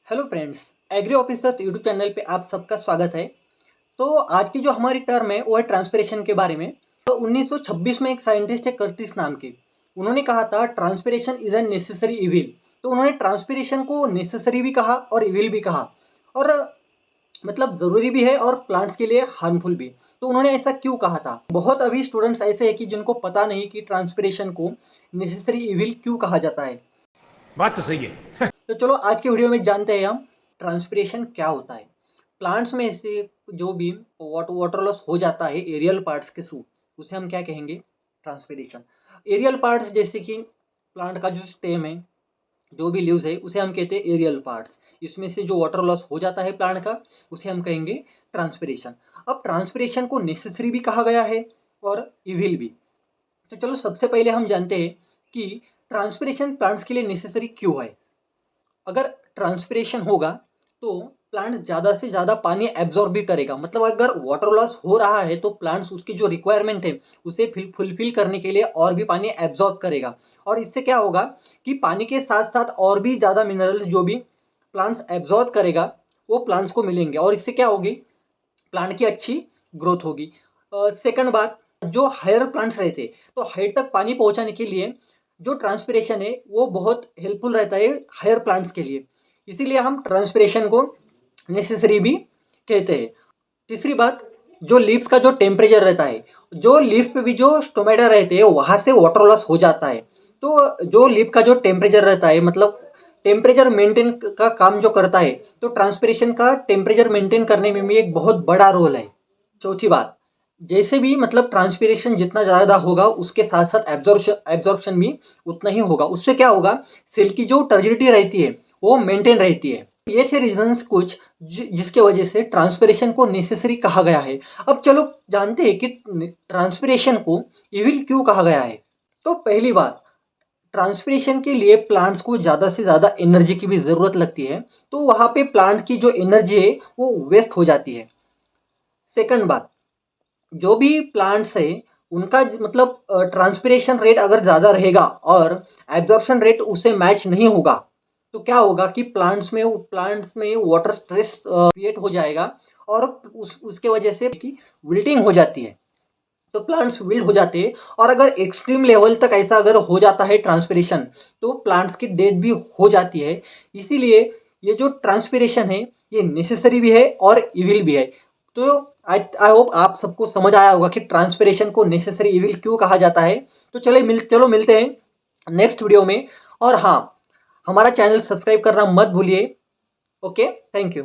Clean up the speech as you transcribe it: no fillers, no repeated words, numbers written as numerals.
Hello friends, agri officers YouTube channel पे आप सबका स्वागत है। तो आज की जो हमारी टर्म है वो है ट्रांसपिरेशन के बारे में। तो 1926 में एक साइंटिस्ट है कर्टिस नाम के, उन्होंने कहा था transpiration is an necessary evil. तो उन्होंने ट्रांसपिरेशन को नेसेसरी भी कहा और इविल भी कहा, और मतलब ज़रूरी भी है और प्लांट्स के लिए हार्मफुल भी। तो उन्होंने ऐसा क्यों कहा था? बहुत अभी स्टूडेंट्स ऐसे हैं कि जिनको पता नहीं कि ट्रांसपिरेशन को नेसेसरी इविल क्यों कहा जाता है। बात तो सही है। तो चलो आज के वीडियो में जानते हैं हम ट्रांसपिरेशन क्या होता है। प्लांट्स में से जो भी वाटर लॉस हो जाता है एरियल पार्ट्स के थ्रू, उसे हम क्या कहेंगे? ट्रांसपिरेशन। एरियल पार्ट्स जैसे कि प्लांट का जो स्टेम है, जो भी लीव्स है, उसे हम कहते हैं एरियल पार्ट्स। इसमें से जो वाटर लॉस हो जाता है प्लांट का, उसे हम कहेंगे ट्रांसपिरेशन। अब ट्रांसपिरेशन को नेसेसरी भी कहा गया है और इविल भी। तो चलो सबसे पहले हम जानते हैं कि ट्रांसपिरेशन प्लांट्स के लिए नेसेसरी क्यों है। अगर ट्रांसपिरेशन होगा तो प्लांट्स ज़्यादा से ज़्यादा पानी एब्जॉर्ब भी करेगा। मतलब अगर वाटर लॉस हो रहा है तो प्लांट्स उसकी जो रिक्वायरमेंट है उसे फुलफिल करने के लिए और भी पानी एब्जॉर्ब करेगा। और इससे क्या होगा कि पानी के साथ साथ और भी ज़्यादा मिनरल्स जो भी प्लांट्स एब्जॉर्ब करेगा वो प्लांट्स को मिलेंगे, और इससे क्या होगी? प्लांट की अच्छी ग्रोथ होगी। सेकंड बात, जो हायर प्लांट्स रहते तो हाइट तक पानी पहुंचाने के लिए जो ट्रांसपिरेशन है वो बहुत हेल्पफुल रहता है हायर प्लांट्स के लिए। इसीलिए हम ट्रांसपिरेशन को नेसेसरी भी कहते हैं। तीसरी बात, जो लीव्स का जो टेम्परेचर रहता है, जो लीव्स पे भी जो स्टोमेटा रहते हैं वहाँ से वाटर लॉस हो जाता है। तो जो लीफ का जो टेम्परेचर रहता है, मतलब टेम्परेचर मेंटेन का काम जो करता है, तो ट्रांसपिरेशन का टेम्परेचर मेंटेन करने में भी एक बहुत बड़ा रोल है। चौथी बात, जैसे भी मतलब ट्रांसपिरेशन जितना ज़्यादा होगा उसके साथ साथ एब्जॉर्प्शन भी उतना ही होगा। उससे क्या होगा? सेल की जो टर्जिडिटी रहती है वो मेंटेन रहती है। ये थे रीजंस कुछ जिसके वजह से ट्रांसपिरेशन को नेसेसरी कहा गया है। अब चलो जानते हैं कि ट्रांसपिरेशन को इविल क्यों कहा गया है। तो पहली बात, ट्रांसपिरेशन के लिए प्लांट्स को ज़्यादा से ज़्यादा एनर्जी की भी ज़रूरत लगती है, तो वहाँ पे प्लांट की जो एनर्जी है वो वेस्ट हो जाती है। सेकंड बात, जो भी प्लांट्स है उनका मतलब ट्रांसपिरेशन रेट अगर ज़्यादा रहेगा और एब्जॉर्प्शन रेट उससे मैच नहीं होगा, तो क्या होगा कि प्लांट्स में वाटर स्ट्रेस क्रिएट हो जाएगा, और उसके वजह से कि विल्टिंग हो जाती है। तो प्लांट्स विल्ट हो जाते हैं, और अगर एक्सट्रीम लेवल तक ऐसा अगर हो जाता है ट्रांसपिरेशन, तो प्लांट्स की डेथ भी हो जाती है। इसीलिए ये जो ट्रांसपिरेशन है ये नेसेसरी भी है और इविल भी है। तो आई होप आप सबको समझ आया होगा कि ट्रांसपिरेशन को नेसेसरी इविल क्यों कहा जाता है। तो चलो मिलते हैं नेक्स्ट वीडियो में। और हाँ, हमारा चैनल सब्सक्राइब करना मत भूलिए। Okay, thank you.